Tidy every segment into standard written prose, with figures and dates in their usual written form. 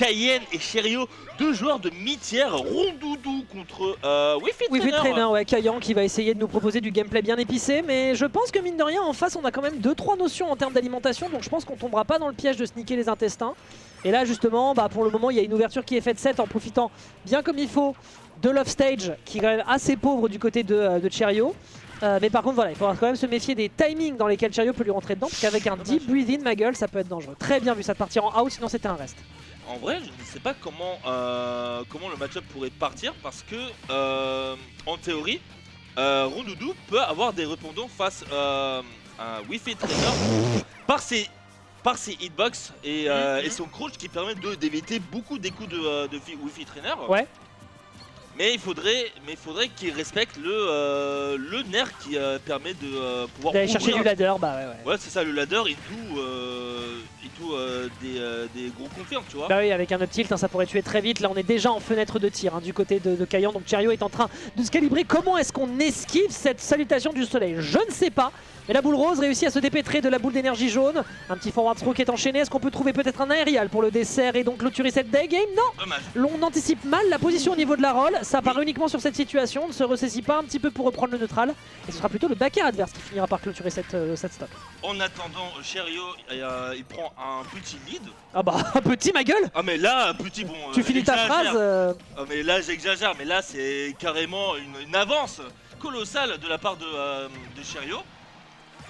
Cayenne et Cherio, deux joueurs de mi-tier, Rondoudou contre Wi-Fi Trainer, ouais, Kayan qui va essayer de nous proposer du gameplay bien épicé, mais je pense que mine de rien en face on a quand même 2-3 notions en termes d'alimentation, donc je pense qu'on tombera pas dans le piège de sneaker les intestins. Et là justement, pour le moment il y a une ouverture qui est faite 7 en profitant bien comme il faut de l'offstage qui est quand même assez pauvre du côté de Cherio. Mais par contre voilà, il faudra quand même se méfier des timings dans lesquels Cherio peut lui rentrer dedans, parce qu'avec un deep breathe in ma gueule ça peut être dangereux. Très bien vu ça de partir en out, sinon c'était un reste. En vrai, je ne sais pas comment le match-up pourrait partir parce que, en théorie, Rondoudou peut avoir des répondants face à Wi-Fi Trainer par ses hitbox et son crouch qui permet d'éviter beaucoup des coups de Wi-Fi Trainer. Ouais. Mais il faudrait qu'il respecte le nerf qui permet de pouvoir d'aller chercher du ladder, ouais. Ouais, c'est ça, le ladder et tout des gros confirmes, tu vois. Bah oui, avec un up tilt, ça pourrait tuer très vite. Là, on est déjà en fenêtre de tir du côté de Kayan. Donc Cherio est en train de se calibrer. Comment est-ce qu'on esquive cette salutation du soleil? Je ne sais pas. Mais la boule rose réussit à se dépêtrer de la boule d'énergie jaune. Un petit forward throw qui est enchaîné. Est-ce qu'on peut trouver peut-être un aérial pour le dessert et donc clôturer cette day game? Non. Dommage. On anticipe mal la position au niveau de la roll. Ça part uniquement sur cette situation. On ne se ressaisit pas un petit peu pour reprendre le neutral. Et ce sera plutôt le backer adverse qui finira par clôturer cette stop. En attendant, Cherio il prend un petit lead. Ah bah, un petit ma gueule. Ah mais là, petit bon. Tu finis ta phrase Ah mais là j'exagère, mais là c'est carrément une avance colossale de la part de Cherio.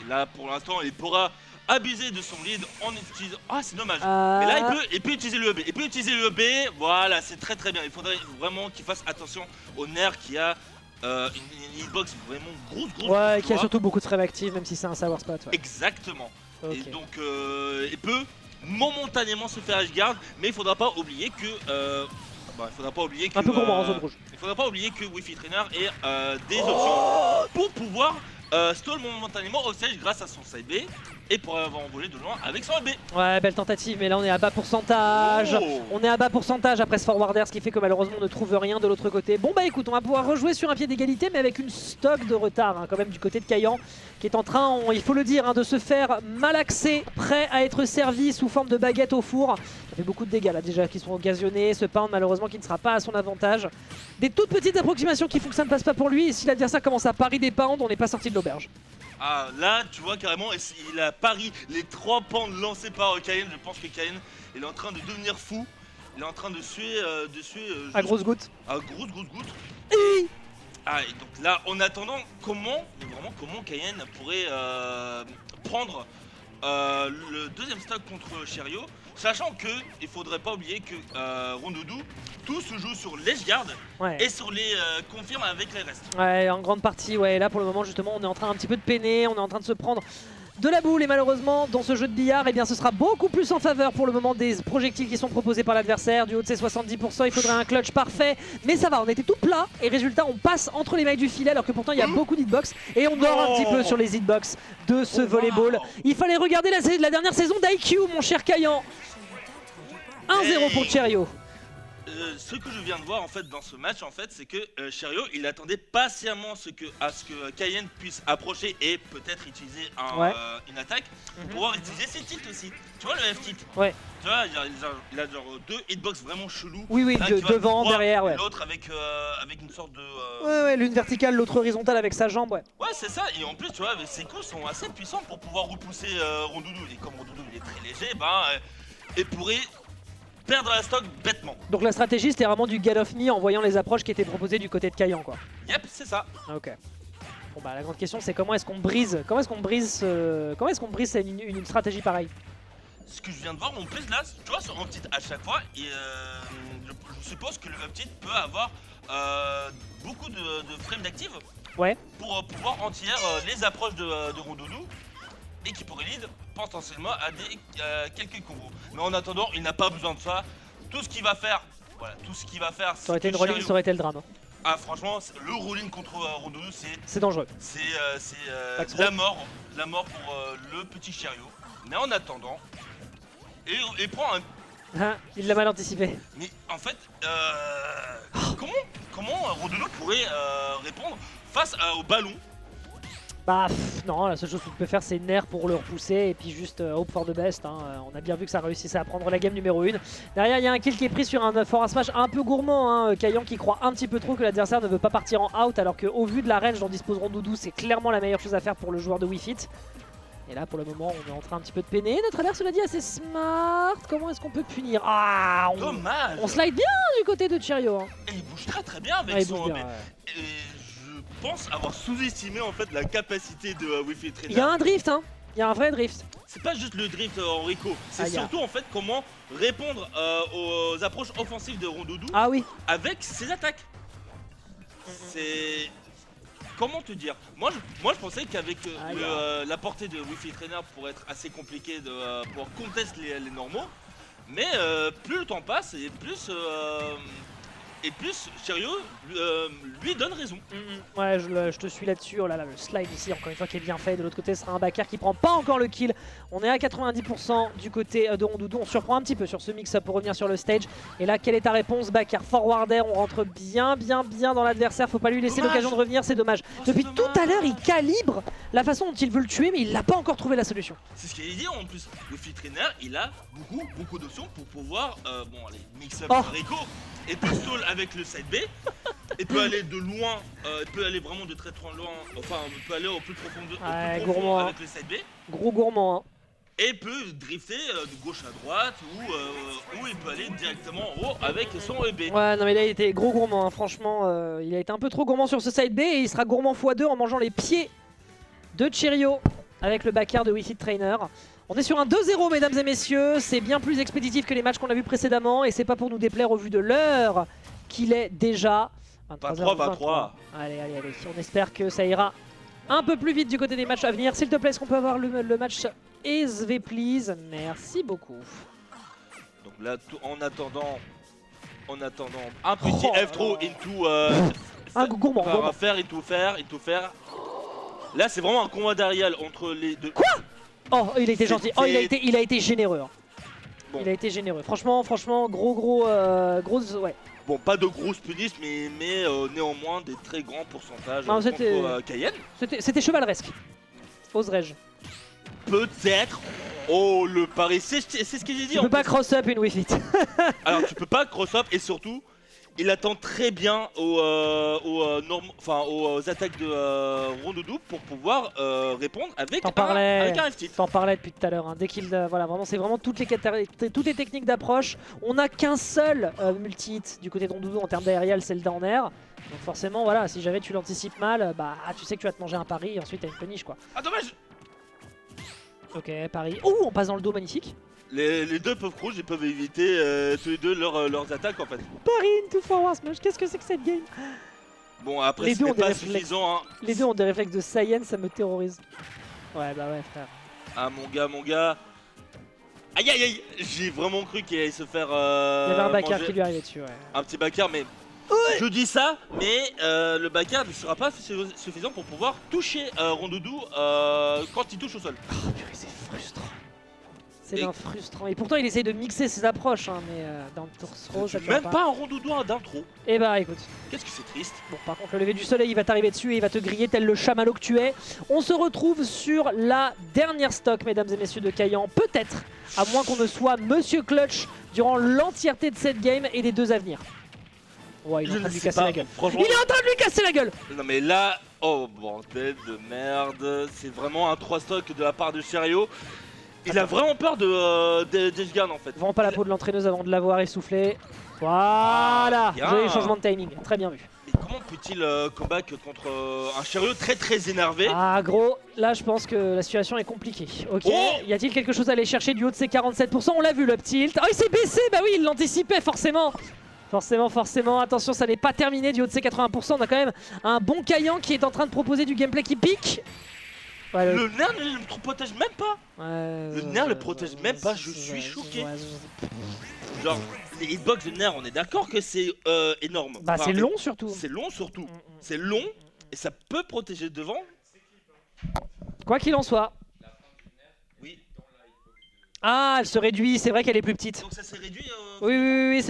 Et là pour l'instant il pourra abuser de son lead en utilisant... Ah c'est dommage. Mais là il peut utiliser le EB. Il peut utiliser le EB, voilà c'est très très bien. Il faudrait vraiment qu'il fasse attention au nerf qui a une hitbox vraiment grosse. Ouais, qui a surtout beaucoup de frames actives même si c'est un savoir spot. Ouais. Exactement. Okay. Et donc il peut momentanément se faire edgeguard, mais il faudra pas oublier que... un peu pour moi en zone rouge. Il faudra pas oublier que Wi-Fi Trainer ait des options pour pouvoir stall momentanément offstage grâce à son side B et pour avoir envolé de loin avec son AB. Ouais, belle tentative, mais là on est à bas pourcentage. On est à bas pourcentage après ce forwarder, ce qui fait que malheureusement on ne trouve rien de l'autre côté. Bon bah écoute, on va pouvoir rejouer sur un pied d'égalité, mais avec une stock de retard quand même du côté de Kayan, qui est en train, il faut le dire, de se faire malaxer, prêt à être servi sous forme de baguette au four. Ça fait beaucoup de dégâts là déjà qui sont occasionnés, ce pound malheureusement qui ne sera pas à son avantage. Des toutes petites approximations qui font que ça ne passe pas pour lui, et si l'adversaire commence à pari des pounds, on n'est pas sorti de l'auberge. Ah là tu vois carrément il a pari les 3 pans lancés par Cayenne. Je pense que Cayenne il est en train de devenir fou. Il est en train de suer à grosses gouttes. À grosses gouttes. Ah et donc là en attendant comment Cayenne pourrait prendre le deuxième stock contre Cherio, sachant que il faudrait pas oublier que Rondoudou tout se joue sur l'edgeguard et sur les confirmes avec les restes. Ouais, en grande partie, ouais. Là pour le moment justement on est en train un petit peu de peiner, on est en train de se prendre de la boule et malheureusement dans ce jeu de billard eh bien, ce sera beaucoup plus en faveur pour le moment des projectiles qui sont proposés par l'adversaire. Du haut de ses 70%, il faudrait un clutch parfait, mais ça va, on était tout plat et résultat on passe entre les mailles du filet alors que pourtant il y a beaucoup d'hitbox et on dort un petit peu sur les hitbox de ce volleyball. Il fallait regarder la dernière saison d'IQ mon cher Kayan. 1-0 pour Cherio. Ce que je viens de voir en fait dans ce match en fait, c'est que Cherio il attendait patiemment à ce que Cayenne puisse approcher et peut-être utiliser une attaque pour pouvoir utiliser ses tilts aussi. Tu vois le F-tilt? Ouais. Tu vois il a genre deux hitbox vraiment chelous. Oui, devant, derrière, ouais. L'autre avec une sorte de... Ouais, l'une verticale, l'autre horizontale avec sa jambe, ouais. Ouais c'est ça, et en plus tu vois ses coups sont assez puissants pour pouvoir repousser Rondoudou. Et comme Rondoudou il est très léger, il pourrait perdre la stock bêtement. Donc la stratégie c'était vraiment du get off me en voyant les approches qui étaient proposées du côté de Kayan quoi. Yep, c'est ça. Ok. Bon bah la grande question c'est comment est-ce qu'on brise une stratégie pareille. Ce que je viens de voir, mon plus là, tu vois sur un petit à chaque fois, et je suppose que le uptilt peut avoir beaucoup de frames d'active pour pouvoir entière les approches de Rondoudou et qui pourrait lead potentiellement à quelques combos. Mais en attendant, il n'a pas besoin de ça. Tout ce qu'il va faire, ça aurait été une rolling, ça aurait été le drame. Ah franchement, le rolling contre Rondoudou, c'est dangereux. C'est la mort pour le petit Cherio. Mais en attendant, il prend un... il l'a mal anticipé. Mais en fait, comment Rondoudou pourrait répondre face au ballon Bah non, la seule chose que tu peux faire c'est nerf pour le repousser et puis juste hope for the best. Hein. On a bien vu que ça réussissait à prendre la game numéro 1. Derrière il y a un kill qui est pris sur un forward smash un peu gourmand. Hein. Kayan qui croit un petit peu trop que l'adversaire ne veut pas partir en out alors qu'au vu de la range dont dispose Rondoudou, c'est clairement la meilleure chose à faire pour le joueur de Wii Fit. Et là pour le moment on est en train un petit peu de peiner. Notre alerte cela dit assez smart. Comment est-ce qu'on peut punir? Ah Dommage. on slide bien du côté de Cherio. Hein. Et il bouge très bien avec Ouais, il son bouge bien, OB. ouais. Et je pense avoir sous-estimé en fait la capacité de Wi-Fi Trainer. Il y a un drift, hein. Il y a un vrai drift. C'est pas juste le drift Enrico, c'est Aïe. surtout en fait comment répondre aux approches offensives de Rondoudou Ah oui. avec ses attaques. C'est... Comment te dire, moi je pensais qu'avec la portée de Wi-Fi Trainer pourrait être assez compliqué de pouvoir contester les normaux. Mais plus le temps passe et plus Cherio lui donne raison. Ouais, je te suis là-dessus. Oh là là, le slide ici, encore une fois, qui est bien fait. De l'autre côté, ce sera un backer qui prend pas encore le kill. On est à 90% du côté de Rondoudou. On surprend un petit peu sur ce mix-up pour revenir sur le stage. Et là, quelle est ta réponse, backer? Forwarder, on rentre bien dans l'adversaire. Faut pas lui laisser l'occasion de revenir, c'est dommage. Depuis tout à l'heure, il calibre la façon dont il veut le tuer, mais il n'a pas encore trouvé la solution. C'est ce qu'il allait dire en plus. Le Wi-Fi Trainer, il a beaucoup d'options pour pouvoir mix-up Enrico. Et peut stall avec le side B, et peut aller de loin, il peut aller vraiment de très loin, enfin il peut aller au plus profond, gourmand, avec le side B. Gros gourmand. Hein. Et peut drifter de gauche à droite, ou il peut aller directement en haut avec son EB. Ouais, non mais là il était gros gourmand, hein. Franchement, il a été un peu trop gourmand sur ce side B et il sera gourmand x2 en mangeant les pieds de Cherio avec le backer de Wi-Fi Trainer. On est sur un 2-0 mesdames et messieurs, c'est bien plus expéditif que les matchs qu'on a vus précédemment et c'est pas pour nous déplaire au vu de l'heure qu'il est déjà 23. Allez, on espère que ça ira un peu plus vite du côté des matchs à venir. S'il te plaît, est-ce qu'on peut avoir le match SV please? Merci beaucoup. Donc là, en attendant un petit F-throw into... un gourmand. On va faire, into faire. Là, c'est vraiment un combat d'Ariel entre les deux. Quoi? Oh, il a été gentil. Oh, il a été généreux. Hein. Bon. Il a été généreux. Franchement, gros, ouais. Bon, pas de grosses punishes, mais néanmoins des très grands pourcentages contre Cayenne. C'était chevaleresque. Oserais-je? Peut-être. Oh, le pari, c'est ce que j'ai dit. Tu peux pas cross-up une Wi-Fi. Alors, tu peux pas cross-up et surtout, il attend très bien aux attaques de Rondoudou pour pouvoir répondre avec un F-tilt. T'en parlais depuis tout à l'heure. Hein. Dès qu'il, voilà, vraiment, c'est vraiment toutes les techniques d'approche. On n'a qu'un seul multi-hit du côté de Rondoudou en termes d'aérial, c'est le down air. Donc forcément, voilà, si jamais tu l'anticipes mal, bah tu sais que tu vas te manger un pari et ensuite t'as une punish quoi. Ah dommage. Ok, pari. Oh, on passe dans le dos, magnifique. Les deux peuvent rouges, ils peuvent éviter tous les deux leurs attaques en fait. Pari into forward smash, qu'est-ce que c'est que cette game? Bon après c'est pas suffisant. Hein. Les deux ont des réflexes de Saiyan, ça me terrorise. Ouais bah ouais frère. Ah mon gars. Aïe, j'ai vraiment cru qu'il allait se faire il y avait un backer qui lui arrivait dessus, ouais. Un petit backer mais... Ouais. Je dis ça, mais le backer ne sera pas suffisant pour pouvoir toucher Rondoudou quand il touche au sol. Oh purée, c'est frustrant. C'est frustrant. Et pourtant il essaye de mixer ses approches, hein, mais dans le torse ça même pas un Rondoudou d'intro. Et bah écoute. Qu'est-ce que c'est triste. Bon par contre le lever du soleil il va t'arriver dessus et il va te griller tel le chamallow que tu es. On se retrouve sur la dernière stock mesdames et messieurs de Kayan. Peut-être, à moins qu'on ne soit Monsieur Clutch durant l'entièreté de cette game et des deux à venir. Ouais, il est en train de lui casser la gueule. Il est en train de lui casser la gueule. Non mais là, oh bordel de merde. C'est vraiment un 3 stock de la part de Cherio. Il a vraiment peur de Jesgan en fait. Vends pas la peau de l'entraîneuse avant de l'avoir essoufflé. Voilà, joli changement de timing, très bien vu. Et comment peut-il comeback contre un Cherio très énervé? Ah gros, là je pense que la situation est compliquée. Ok, y a-t-il quelque chose à aller chercher du haut de ses 47%? On l'a vu le tilt. Oh il s'est baissé, bah oui il l'anticipait forcément. Forcément, attention ça n'est pas terminé du haut de ses 80%, on a quand même un bon Kayan qui est en train de proposer du gameplay qui pique. Ouais, le nerf ne le protège même pas. Le nerf le protège même pas, je suis choqué. Genre, les hitbox de nerf, on est d'accord que c'est énorme. Bah c'est long surtout. C'est long surtout. C'est long et ça peut protéger devant. Quoi qu'il en soit. Oui. Ah elle se réduit, c'est vrai qu'elle est plus petite. Donc ça s'est réduit Oui, c'est